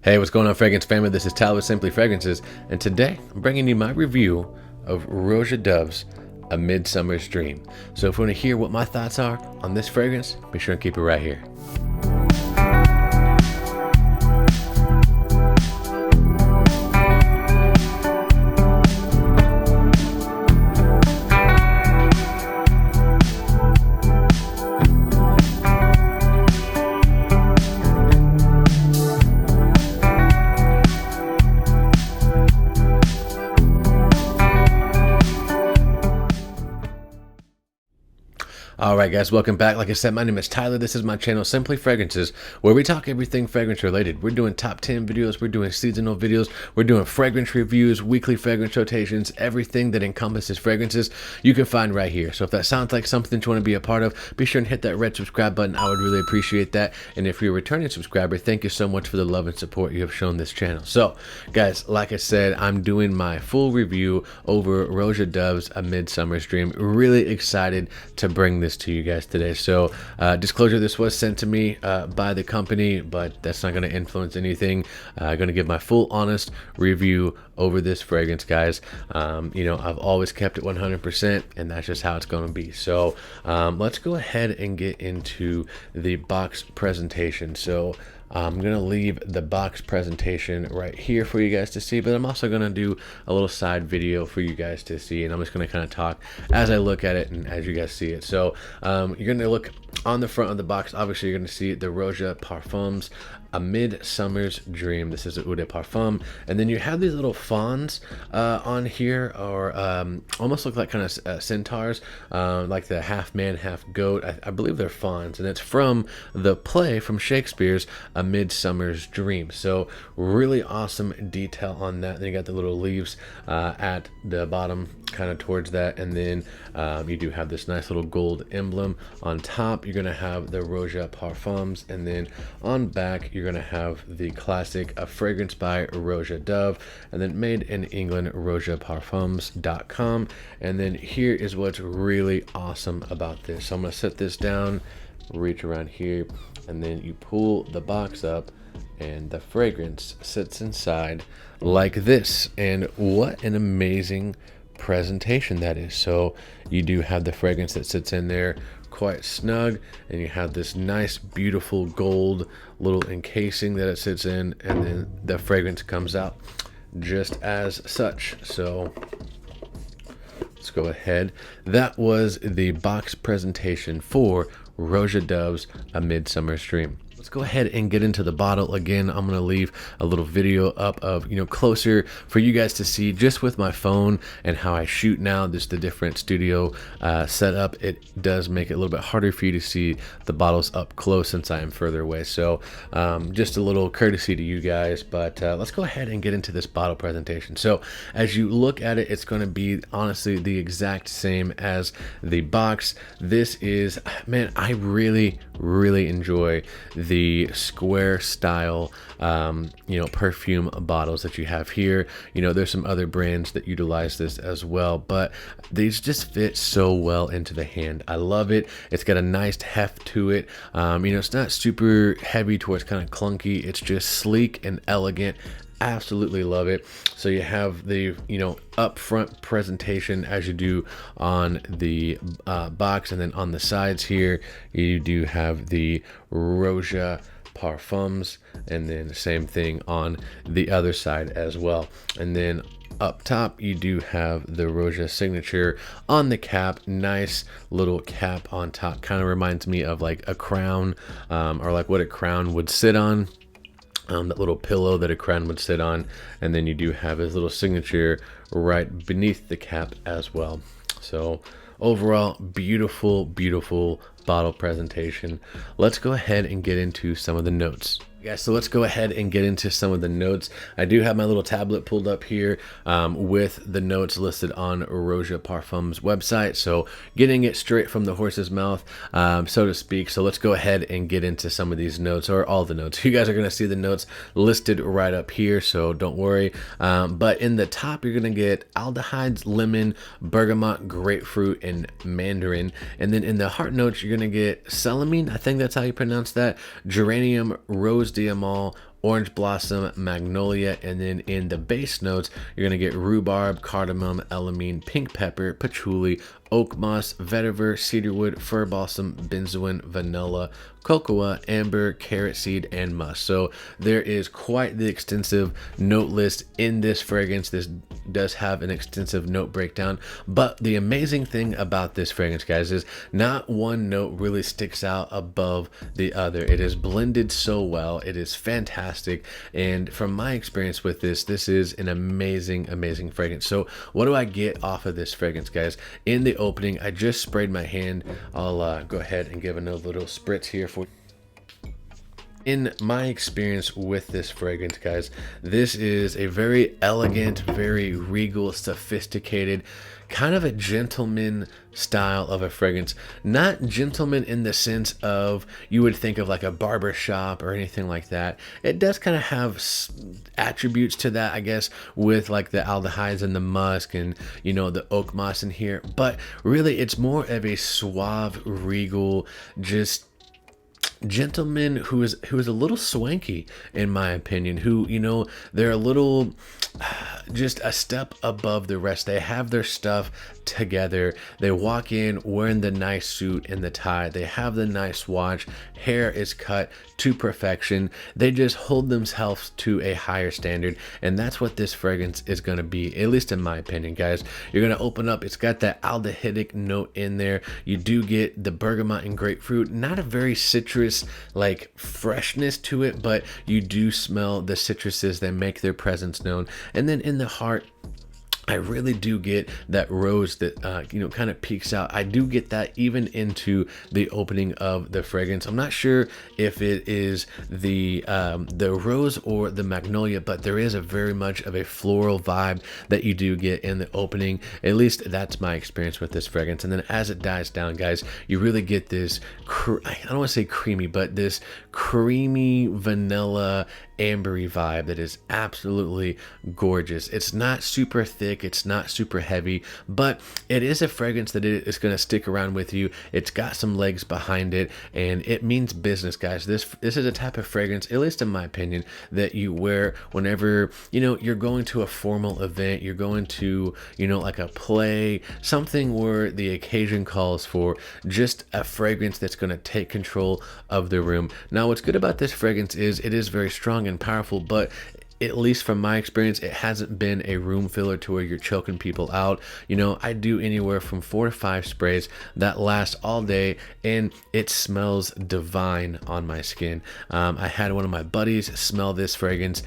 Hey, what's going on, fragrance family? This is Tyler with Simply Fragrances, and today I'm bringing you my review of Roja Dove's A Midsummer's Dream. So if you want to hear what my thoughts are on this fragrance, be sure to keep it right here. Alright guys, welcome back. Like I said, my name is Tyler. This is my channel, Simply Fragrances, where we talk everything fragrance related. We're doing top 10 videos, we're doing seasonal videos, we're doing fragrance reviews, weekly fragrance rotations, everything that encompasses fragrances you can find right here. So if that sounds like something you want to be a part of, be sure and hit that red subscribe button. I would really appreciate that. And if you're a returning subscriber, thank you so much for the love and support you have shown this channel. So guys, like I said, I'm doing my full review over Roja Dove's A Midsummer's Dream. Really excited to bring this to you guys today. So disclosure, this was sent to me by the company, but that's not going to influence anything. I'm going to give my full honest review over this fragrance, guys. You know, I've always kept it 100%, and that's just how it's going to be. So let's go ahead and get into the box presentation. So I'm going to leave the box presentation right here for you guys to see, but I'm also going to do a little side video for you guys to see, and I'm just going to kind of talk as I look at it and as you guys see it. So you're going to look on the front of the box. Obviously, you're going to see the Roja Parfums A Midsummer's Dream. This is a Eau de Parfum, and then you have these little fawns on here, or almost look like kind of centaurs, like the half man half goat. I believe they're fawns, and it's from the play from Shakespeare's A Midsummer's Dream. So really awesome detail on that. Then you got the little leaves at the bottom kind of towards that, and then you do have this nice little gold emblem on top. You're gonna have the Roja Parfums, and then on back you're gonna have the classic A Fragrance by Roja Dove, and then made in England, rojaparfums.com. And then here is what's really awesome about this. So I'm gonna set this down, reach around here, and then you pull the box up and the fragrance sits inside like this. And what an amazing presentation that is. So you do have the fragrance that sits in there quite snug, and you have this nice beautiful gold little encasing that it sits in, and then the fragrance comes out just as such. So let's go ahead. That was the box presentation for Roja Dove's A Midsummer's Dream. Let's go ahead and get into the bottle. Again, I'm going to leave a little video up of, you know, closer for you guys to see just with my phone and how I shoot now. Just the different studio setup. It does make it a little bit harder for you to see the bottles up close since I am further away. So just a little courtesy to you guys, but let's go ahead and get into this bottle presentation. So as you look at it, it's going to be honestly the exact same as the box. This is, man, I really enjoy the square style you know, perfume bottles that you have here. You know, there's some other brands that utilize this as well, but these just fit so well into the hand. I love it. It's got a nice heft to it. You know, it's not super heavy to where it's kind of clunky. It's just sleek and elegant. Absolutely love it. So you have the, you know, upfront presentation as you do on the box, and then on the sides here you do have the Roja Parfums, and then the same thing on the other side as well. And then up top you do have the Roja signature on the cap. Nice little cap on top, kind of reminds me of like a crown, or like what a crown would sit on. That little pillow that a crown would sit on, and then you do have his little signature right beneath the cap as well. So overall, beautiful bottle presentation. Let's go ahead and get into some of the notes. Guys, so let's go ahead and get into some of the notes. I do have my little tablet pulled up here with the notes listed on Roja Parfums website, so getting it straight from the horse's mouth, so to speak. So let's go ahead and get into some of these notes, or all the notes. You guys are going to see the notes listed right up here, so don't worry. But in the top, you're going to get aldehydes, lemon, bergamot, grapefruit, and mandarin. And then in the heart notes, you're going to get celamine, I think that's how you pronounce that, geranium, rose diamol, orange blossom, magnolia, and then in the base notes, you're going to get rhubarb, cardamom, elamine, pink pepper, patchouli, oak moss, vetiver, cedarwood, fir balsam, benzoin, vanilla, cocoa, amber, carrot seed, and musk. So there is quite the extensive note list in this fragrance. This does have an extensive note breakdown, but the amazing thing about this fragrance, guys, is not one note really sticks out above the other. It is blended so well. It is fantastic, and from my experience with this is an amazing fragrance. So what do I get off of this fragrance, guys? In the opening, I just sprayed my hand. I'll go ahead and give another little spritz here for. In my experience with this fragrance, guys, this is a very elegant, very regal, sophisticated, kind of a gentleman style of a fragrance. Not gentleman in the sense of you would think of like a barber shop or anything like that. It does kind of have attributes to that, I guess, with like the aldehydes and the musk and, you know, the oak moss in here, but really it's more of a suave, regal, just gentleman who is a little swanky, in my opinion, who, you know, they're a little just a step above the rest. They have their stuff together. They walk in wearing the nice suit and the tie. They have the nice watch. Hair is cut to perfection. They just hold themselves to a higher standard, and that's what this fragrance is going to be, at least in my opinion, guys. You're going to open up, it's got that aldehydic note in there. You do get the bergamot and grapefruit, not a very citrus like freshness to it, but you do smell the citruses that make their presence known. And then in the heart, I really do get that rose that, you know, kind of peeks out. I do get that even into the opening of the fragrance. I'm not sure if it is the rose or the magnolia, but there is a very much of a floral vibe that you do get in the opening. At least that's my experience with this fragrance. And then as it dies down, guys, you really get this, I don't want to say creamy, but this creamy vanilla ambery vibe that is absolutely gorgeous. It's not super thick, it's not super heavy, but it is a fragrance that is going to stick around with you. It's got some legs behind it, and it means business, guys. This is a type of fragrance, at least in my opinion, that you wear whenever, you know, you're going to a formal event, you're going to, you know, like a play, something where the occasion calls for just a fragrance that's going to take control of the room. Now, what's good about this fragrance is it is very strong and powerful, but at least from my experience, it hasn't been a room filler to where you're choking people out. You know, I do anywhere from 4 to 5 sprays that last all day, and it smells divine on my skin. I had one of my buddies smell this fragrance.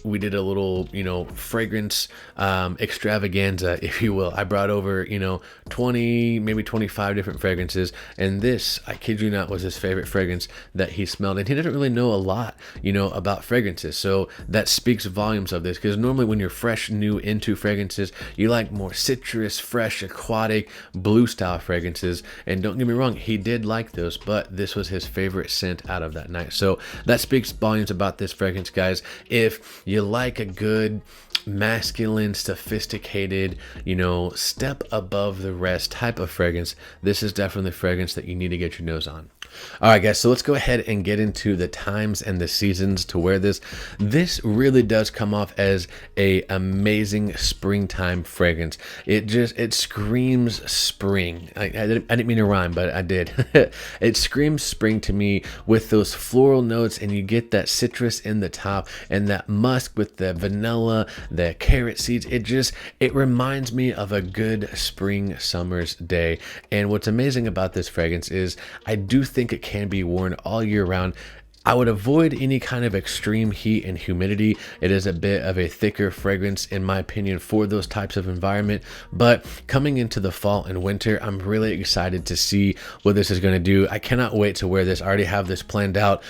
We did a little, you know, fragrance extravaganza, if you will. I brought over, you know, 20, maybe 25 different fragrances, and this, I kid you not, was his favorite fragrance that he smelled. And he didn't really know a lot, you know, about fragrances, so that speaks volumes of this, because normally when you're fresh new into fragrances, you like more citrus, fresh, aquatic, blue style fragrances. And don't get me wrong, he did like those, but this was his favorite scent out of that night. So that speaks volumes about this fragrance, guys. If you like a good masculine, sophisticated, you know, step above the rest type of fragrance, this is definitely the fragrance that you need to get your nose on. All right, guys, so let's go ahead and get into the times and the seasons to wear this. This really does come off as a amazing springtime fragrance. It screams spring. I didn't mean to rhyme, but I did. It screams spring to me with those floral notes, and you get that citrus in the top and that musk with the vanilla, the carrot seeds. It reminds me of a good spring summer's day. And what's amazing about this fragrance is I do think it can be worn all year round. I would avoid any kind of extreme heat and humidity. It is a bit of a thicker fragrance, in my opinion, for those types of environment. But coming into the fall and winter, I'm really excited to see what this is going to do. I cannot wait to wear this. I already have this planned out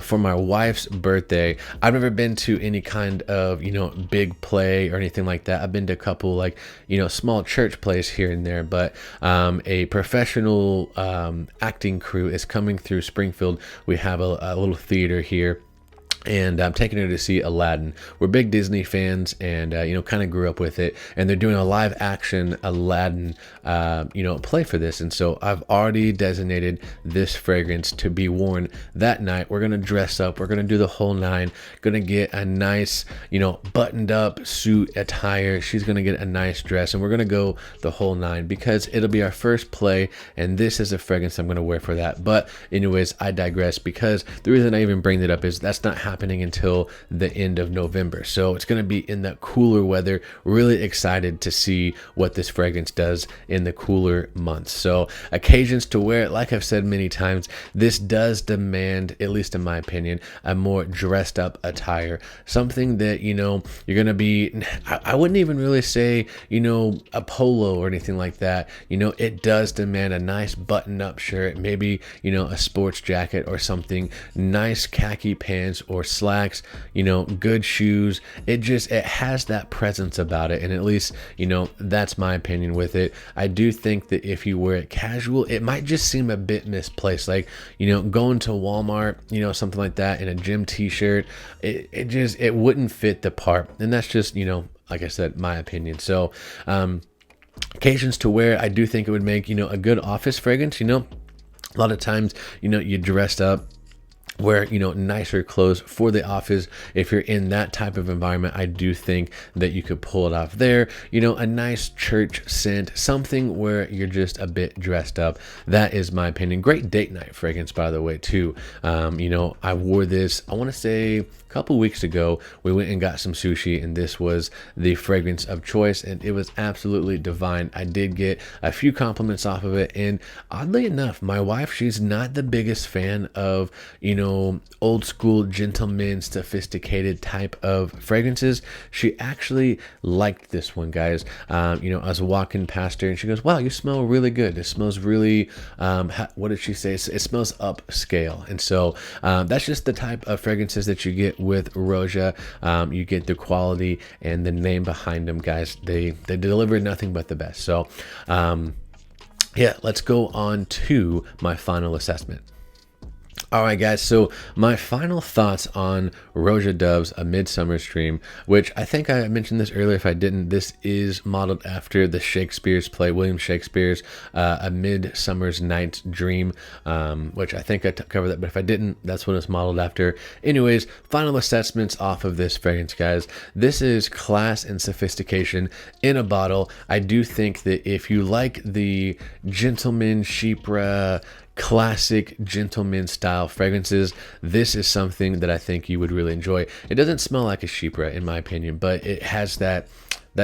for my wife's birthday. I've never been to any kind of, you know, big play or anything like that. I've been to a couple, like, you know, small church plays here and there, but a professional acting crew is coming through Springfield. We have a little theater here and I'm taking her to see Aladdin. We're big Disney fans, and you know, kind of grew up with it. And they're doing a live action Aladdin, you know, play for this. And so I've already designated this fragrance to be worn that night. We're gonna dress up. We're gonna do the whole nine. Gonna get a nice, you know, buttoned up suit attire. She's gonna get a nice dress, and we're gonna go the whole nine because it'll be our first play. And this is a fragrance I'm gonna wear for that. But anyways, I digress, because the reason I even bring that up is that's not happening until the end of November. So it's going to be in that cooler weather. Really excited to see what this fragrance does in the cooler months. So occasions to wear it, like I've said many times, this does demand, at least in my opinion, a more dressed up attire. Something that, you know, you're going to be, I wouldn't even really say, you know, a polo or anything like that. You know, it does demand a nice button up shirt, maybe, you know, a sports jacket or something, nice khaki pants or slacks, you know, good shoes. It has that presence about it. And at least, you know, that's my opinion with it. I do think that if you wear it casual, it might just seem a bit misplaced. Like, you know, going to Walmart, you know, something like that in a gym t-shirt, it wouldn't fit the part. And that's just, you know, like I said, my opinion. So, occasions to wear, I do think it would make, you know, a good office fragrance. You know, a lot of times, you know, you dressed up, wear, you know, nicer clothes for the office. If you're in that type of environment, I do think that you could pull it off there. You know, a nice church scent, something where you're just a bit dressed up. That is my opinion. Great date night fragrance, by the way, too. You know, I wore this, I want to say a couple weeks ago. We went and got some sushi, and this was the fragrance of choice, and it was absolutely divine. I did get a few compliments off of it, and oddly enough, my wife, she's not the biggest fan of, you know, old school gentleman sophisticated type of fragrances. She actually liked this one, guys. You know, I was walking past her and she goes, "Wow, you smell really good. It smells really," what did she say? It smells upscale. And so that's just the type of fragrances that you get with Roja. You get the quality and the name behind them, guys. They deliver nothing but the best. So yeah, let's go on to my final assessment. All right, guys, so my final thoughts on Roja Dove's A Midsummer Dream, which I think I mentioned this earlier. If I didn't, this is modeled after the Shakespeare's play, William Shakespeare's A Midsummer's Night's Dream, which I think I covered that, but if I didn't, that's what it's modeled after. Anyways, final assessments off of this fragrance, guys. This is class and sophistication in a bottle. I do think that if you like the gentleman chypre, classic gentleman style fragrances, this is something that I think you would really enjoy. It doesn't smell like a chypre in my opinion, but it has that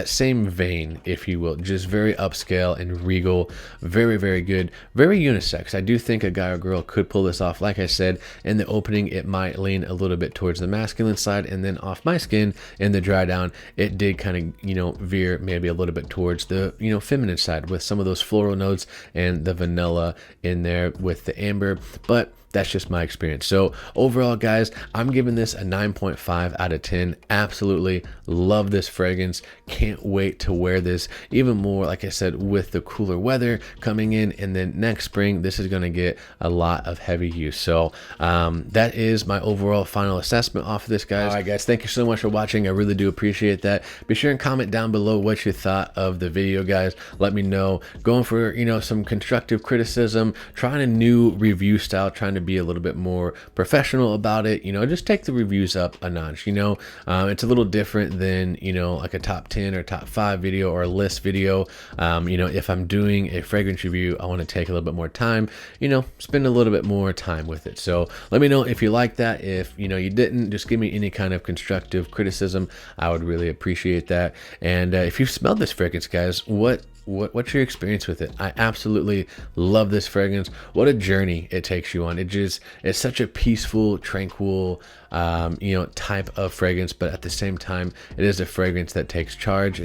same vein, if you will, just very upscale and regal, very, very good, very unisex. I do think a guy or girl could pull this off. Like I said, in the opening, it might lean a little bit towards the masculine side, and then off my skin in the dry down, it did kind of, you know, veer maybe a little bit towards the, you know, feminine side with some of those floral notes and the vanilla in there with the amber, but that's just my experience. So overall, guys, I'm giving this a 9.5 out of 10. Absolutely love this fragrance. Can't wait to wear this even more, like I said, with the cooler weather coming in. And then next spring, this is going to get a lot of heavy use. So that is my overall final assessment off of this, guys. All right, guys, thank you so much for watching. I really do appreciate that. Be sure and comment down below what you thought of the video, guys. Let me know. Going for, you know, some constructive criticism, trying a new review style, trying to be a little bit more professional about it. You know, just take the reviews up a notch. You know, it's a little different than, you know, like a top 10 or top 5 video or a list video. You know, if I'm doing a fragrance review, I want to take a little bit more time, you know, spend a little bit more time with it. So let me know if you like that. If, you know, you didn't, just give me any kind of constructive criticism. I would really appreciate that. And if you've smelled this fragrance, guys, what's your experience with it? I absolutely love this fragrance. What a journey it takes you on. It's such a peaceful, tranquil, you know, type of fragrance, but at the same time, it is a fragrance that takes charge.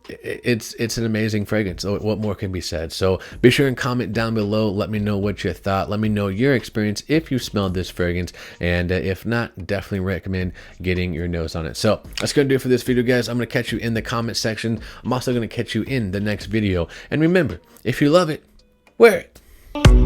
It's an amazing fragrance. So what more can be said? So be sure and comment down below. Let me know what you thought. Let me know your experience if you smelled this fragrance, and if not, definitely recommend getting your nose on it. So that's gonna do it for this video, guys. I'm gonna catch you in the comment section. I'm also gonna catch you in the next video. And remember, if you love it, wear it.